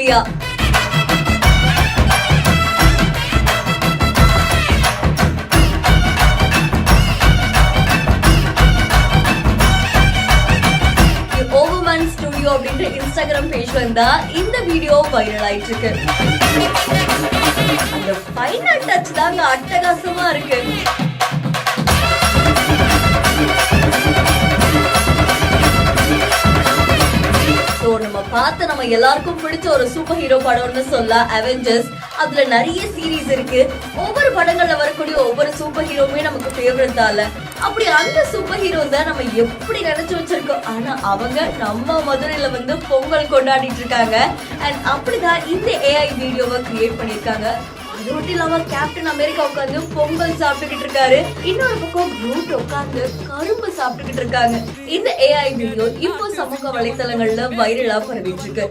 இல்லையா? ஸ்டுடியோ அப்படின்ற இன்ஸ்டாகிராம் பேஜ்ல இருந்தா இந்த வீடியோ வைரல் ஆயிட்டு இருக்கு. அந்த ஃபைனல் டச் தாங்க அட்டகாசமா இருக்கு. நம்ம எல்லாருக்கும் பிடிச்ச ஒரு சூப்பர் ஹீரோ படம்னு சொல்ல அவெஞ்சர்ஸ். அதுல நிறைய சீரீஸ் இருக்கு. ஒவ்வொரு படங்கள்ல வரக்கூடிய ஒவ்வொரு சூப்பர் ஹீரோவுமே நமக்கு ஃபேவரட் தான்ல. அப்படி அந்த சூப்பர் ஹீரோ தான் நம்ம எப்படி நினைச்சு வச்சிருக்கோம். ஆனா அவங்க நம்ம மதுரையில பொங்கல் கொண்டாடிட்டு இருக்காங்க. அண்ட் அப்படிதான் இந்த AI வீடியோவை கிரியேட் பண்ணிருக்காங்க. அது மட்டும் இல்லாம கேப்டன் அமெரிக்கா உட்காந்து பொங்கல் சாப்பிட்டுக்கிட்டு இருக்காரு. இன்னொரு பக்கம் க்ரூட் உட்காந்து கரும்பு சாப்பிட்டுக்கிட்டு இருக்காங்க. இந்த AI வீடியோ இப்போ சமூக வலைத்தளங்கள்ல வைரலா பரவிட்டு இருக்கு.